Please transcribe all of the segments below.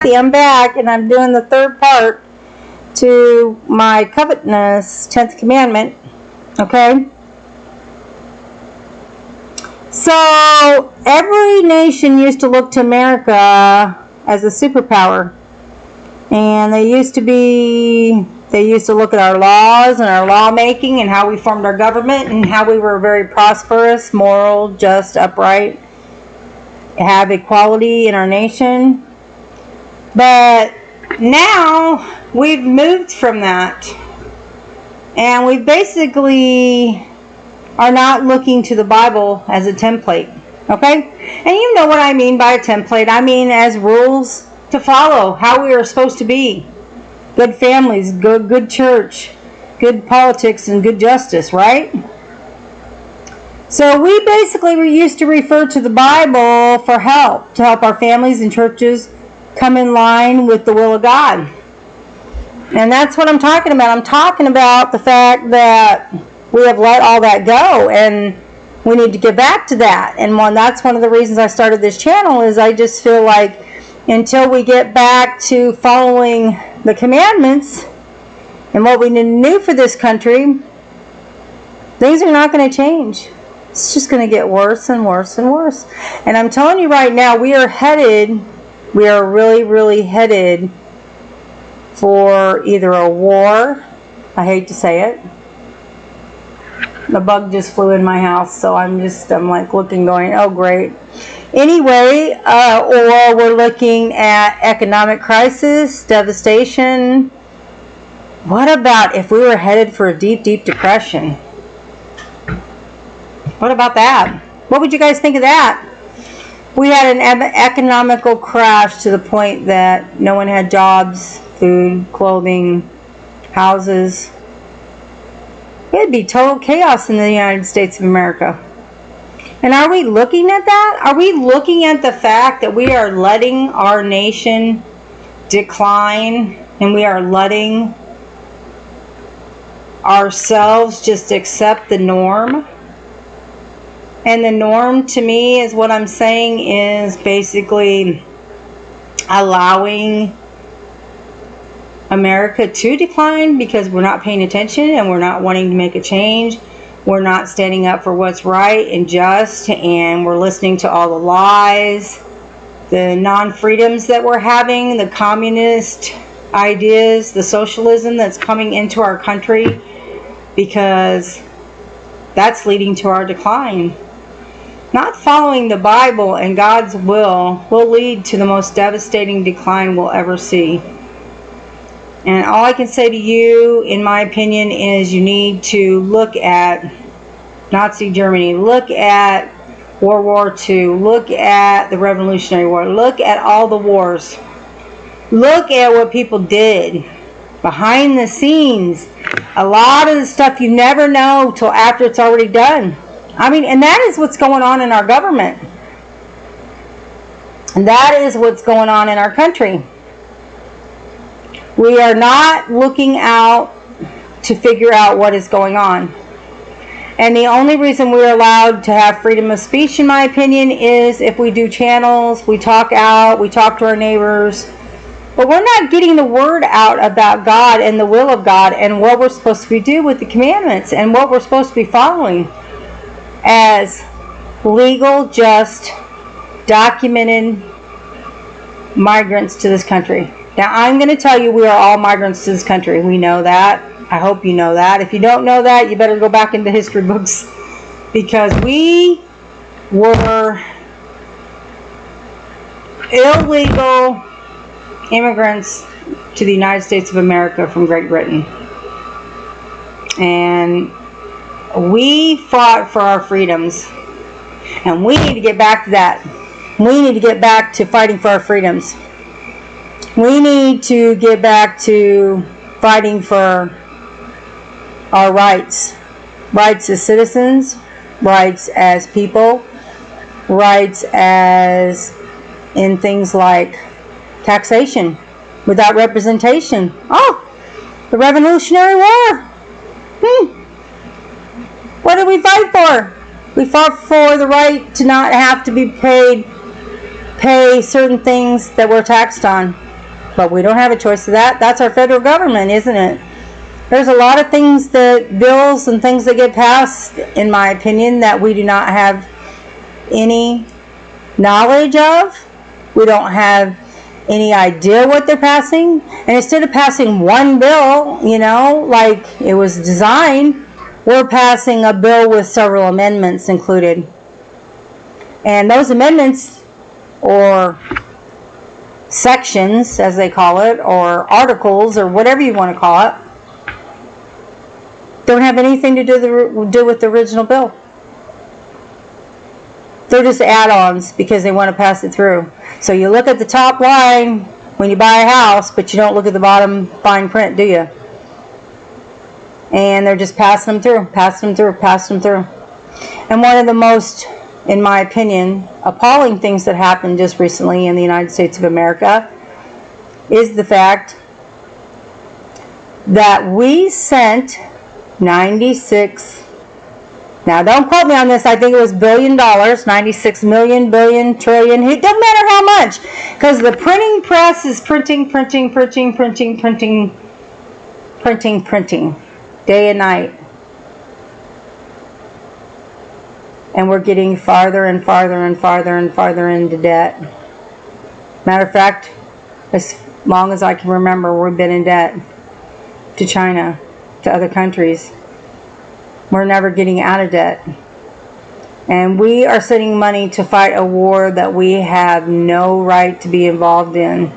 I'm back, and I'm doing the third part to my covetousness 10th commandment. Okay? So, every nation used to look to America as a superpower. And they used to look at our laws and our lawmaking and how we formed our government and how we were very prosperous, moral, just, upright, have equality in our nation. But now we've moved from that, and we basically are not looking to the Bible as a template. Okay? And you know what I mean by a template. I mean as rules to follow, how we are supposed to be. Good families, good church, good politics, and good justice, right? So we basically used to refer to the Bible for help, to help our families and churches come in line with the will of God. And that's what I'm talking about. I'm talking about the fact that we have let all that go, and we need to get back to that. And that's one of the reasons I started this channel, is I just feel like until we get back to following the commandments and what we need to do for this country, things are not going to change. It's just going to get worse and worse and worse. And I'm telling you right now, we are really, really headed for either a war. I hate to say it. The bug just flew in my house, so I'm like looking, going, oh great. Anyway, or we're looking at economic crisis, devastation. What about if we were headed for a deep, deep depression? What about that? What would you guys think of that? We had an economical crash to the point that no one had jobs, food, clothing, houses. It'd be total chaos in the United States of America. And are we looking at that? Are we looking at the fact that we are letting our nation decline, and we are letting ourselves just accept the norm? And the norm to me is, what I'm saying is basically allowing America to decline because we're not paying attention and we're not wanting to make a change. We're not standing up for what's right and just, and we're listening to all the lies, the non-freedoms that we're having, the communist ideas, the socialism that's coming into our country, because that's leading to our decline. Not following the Bible and God's will lead to the most devastating decline we'll ever see. And all I can say to you, in my opinion, is you need to look at Nazi Germany, look at World War II, look at the Revolutionary War, look at all the wars. Look at what people did behind the scenes. A lot of the stuff you never know till after it's already done. I mean, and that is what's going on in our government. And that is what's going on in our country. We are not looking out to figure out what is going on. And the only reason we're allowed to have freedom of speech, in my opinion, is if we do channels, we talk out, we talk to our neighbors. But we're not getting the word out about God and the will of God and what we're supposed to do with the commandments and what we're supposed to be following as legal, just, documented migrants to this country. Now, I'm going to tell you, we are all migrants to this country. We know that. I hope you know that. If you don't know that, you better go back into history books, because we were illegal immigrants to the United States of America from Great Britain. And we fought for our freedoms. And we need to get back to that. We need to get back to fighting for our freedoms. We need to get back to fighting for our rights. Rights as citizens, rights as people, rights as in things like taxation without representation. Oh, the Revolutionary War. What did we fight for? We fought for the right to not have to be pay certain things that we're taxed on. But we don't have a choice of that. That's our federal government, isn't it? There's a lot of things that, bills and things that get passed, in my opinion, that we do not have any knowledge of. We don't have any idea what they're passing. And instead of passing one bill, like it was designed, we're passing a bill with several amendments included. And those amendments, or sections as they call it, or articles, or whatever you want to call it, don't have anything to do with the original bill. They're just add-ons because they want to pass it through. So you look at the top line when you buy a house, but you don't look at the bottom fine print, do you? And they're just passing them through, passing them through, passing them through. And one of the most, in my opinion, appalling things that happened just recently in the United States of America is the fact that we sent 96, now don't quote me on this, I think it was $1 billion, 96 million, billion, trillion, it doesn't matter how much, because the printing press is printing, day and night. And we're getting farther and farther and farther and farther into debt. Matter of fact, as long as I can remember, we've been in debt to China, to other countries. We're never getting out of debt. And we are sending money to fight a war that we have no right to be involved in.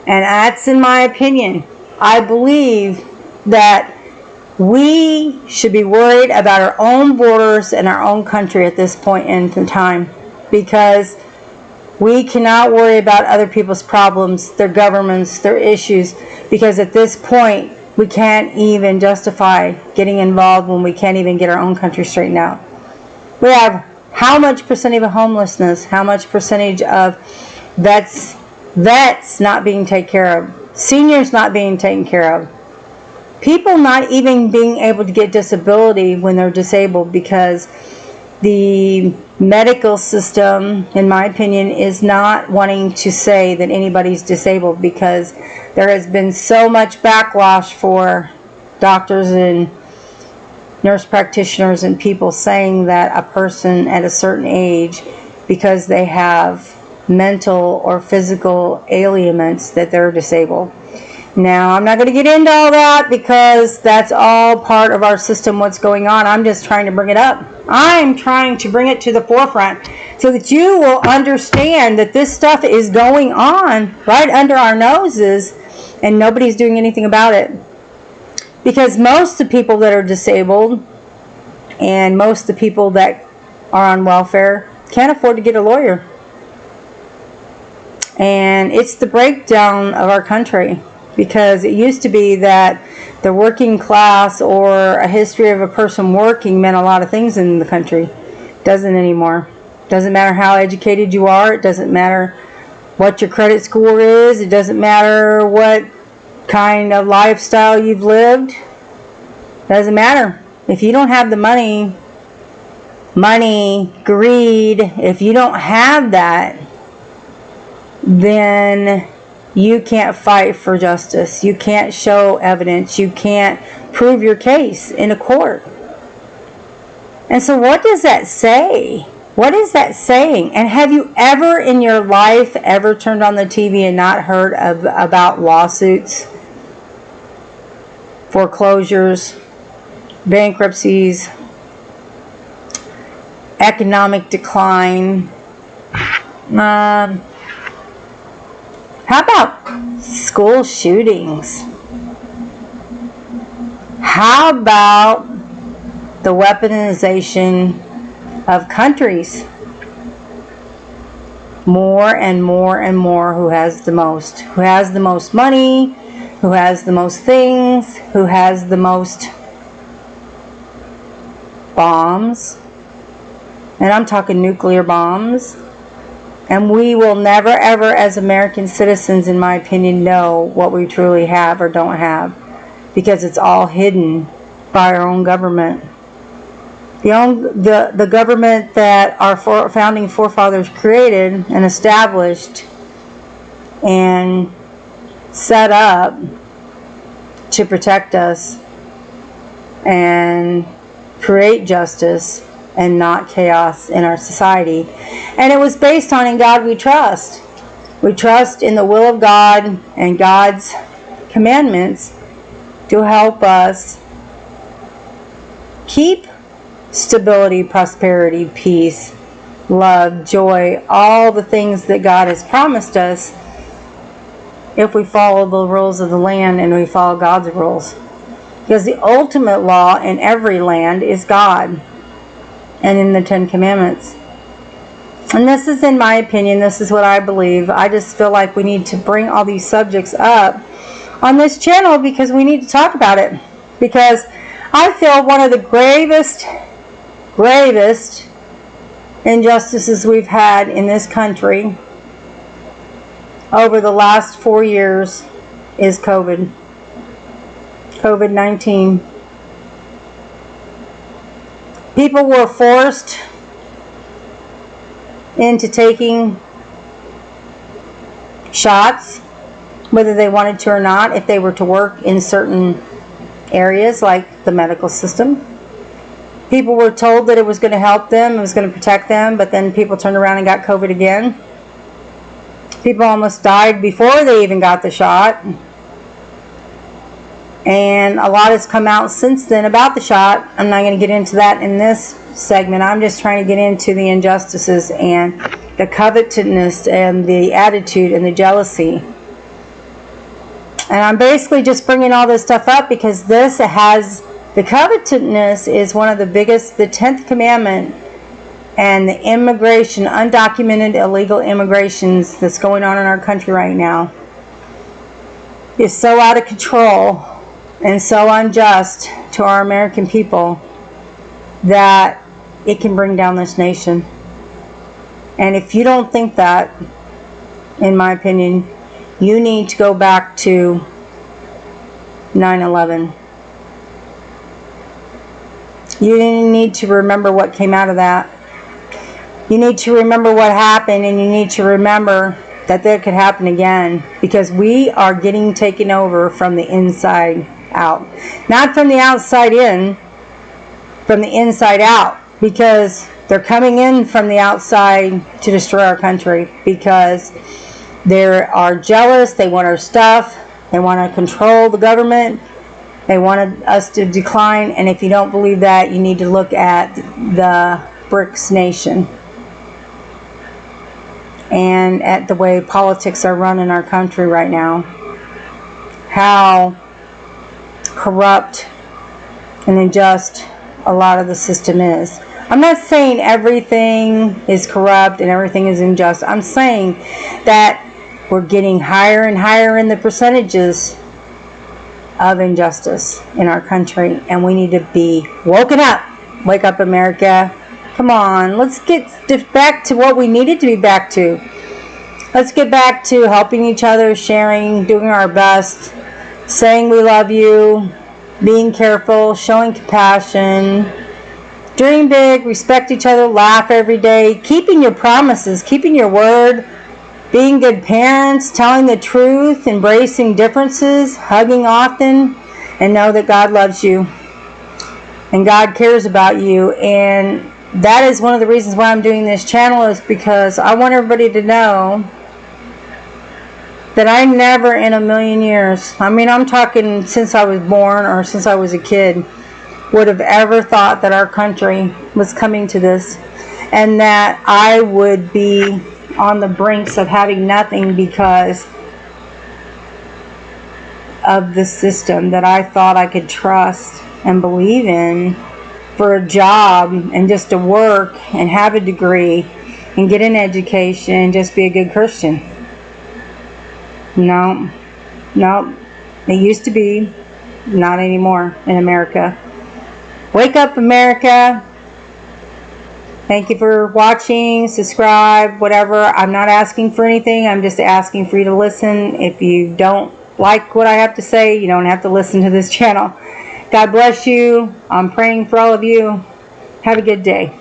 And that's, in my opinion, I believe that we should be worried about our own borders and our own country at this point in time, because we cannot worry about other people's problems, their governments, their issues, because at this point we can't even justify getting involved when we can't even get our own country straightened out. We have how much percentage of homelessness, how much percentage of vets not being taken care of, seniors not being taken care of, people not even being able to get disability when they're disabled, because the medical system, in my opinion, is not wanting to say that anybody's disabled, because there has been so much backlash for doctors and nurse practitioners and people saying that a person at a certain age, because they have mental or physical ailments, that they're disabled. Now, I'm not going to get into all that because that's all part of our system, what's going on. I'm just trying to bring it up. I'm trying to bring it to the forefront so that you will understand that this stuff is going on right under our noses and nobody's doing anything about it. Because most of the people that are disabled and most of the people that are on welfare can't afford to get a lawyer. And it's the breakdown of our country. Because it used to be that the working class or a history of a person working meant a lot of things in the country. Doesn't anymore. Doesn't matter how educated you are. It doesn't matter what your credit score is. It doesn't matter what kind of lifestyle you've lived. Doesn't matter. If you don't have the money, greed, if you don't have that, then you can't fight for justice. You can't show evidence. You can't prove your case in a court. And so what does that say? What is that saying? And have you ever in your life ever turned on the TV and not heard about lawsuits, foreclosures, bankruptcies, economic decline? How about school shootings? How about the weaponization of countries? More and more and more, who has the most? Who has the most money? Who has the most things? Who has the most bombs? And I'm talking nuclear bombs. And we will never, ever, as American citizens, in my opinion, know what we truly have or don't have. Because it's all hidden by our own government. The government that our founding forefathers created and established and set up to protect us and create justice and not chaos in our society. And it was based on in God we trust. We trust in the will of God and God's commandments to help us keep stability, prosperity, peace, love, joy, all the things that God has promised us if we follow the rules of the land and we follow God's rules. Because the ultimate law in every land is God and in the 10 Commandments. And this is, in my opinion, this is what I believe. I just feel like we need to bring all these subjects up on this channel because we need to talk about it. Because I feel one of the gravest injustices we've had in this country over the last 4 years is COVID-19. People were forced into taking shots, whether they wanted to or not, if they were to work in certain areas like the medical system. People were told that it was going to help them, it was going to protect them, but then people turned around and got COVID again. People almost died before they even got the shot. And a lot has come out since then about the shot. I'm not going to get into that in this segment. I'm just trying to get into the injustices and the covetousness and the attitude and the jealousy. And I'm basically just bringing all this stuff up because this has, the covetousness is one of the biggest, the 10th commandment, and the immigration, undocumented illegal immigrations that's going on in our country right now is so out of control and so unjust to our American people that it can bring down this nation. And if you don't think that, in my opinion, you need to go back to 9/11. You need to remember what came out of that. You need to remember what happened, and you need to remember that that could happen again, because we are getting taken over from the inside out. Not from the outside in, from the inside out, because they're coming in from the outside to destroy our country, because they are jealous, they want our stuff, they want to control the government, they want us to decline. And if you don't believe that, you need to look at the BRICS nation and at the way politics are run in our country right now, how corrupt and unjust a lot of the system is. I'm not saying everything is corrupt and everything is unjust. I'm saying that we're getting higher and higher in the percentages of injustice in our country, and we need to be woken up. Wake up, America. Come on, let's get back to what we needed to be back to. Let's get back to helping each other, sharing, doing our best, saying we love you, being careful, showing compassion, dream big, respect each other, laugh every day, keeping your promises, keeping your word, being good parents, telling the truth, embracing differences, hugging often, and know that God loves you and God cares about you. And that is one of the reasons why I'm doing this channel, is because I want everybody to know that I never in a million years, I mean, I'm talking since I was born or since I was a kid, would have ever thought that our country was coming to this, and that I would be on the brinks of having nothing because of the system that I thought I could trust and believe in for a job and just to work and have a degree and get an education and just be a good Christian. No, it used to be, not anymore in America. Wake up, America. Thank you for watching, subscribe, whatever. I'm not asking for anything. I'm just asking for you to listen. If you don't like what I have to say, you don't have to listen to this channel. God bless you. I'm praying for all of you. Have a good day.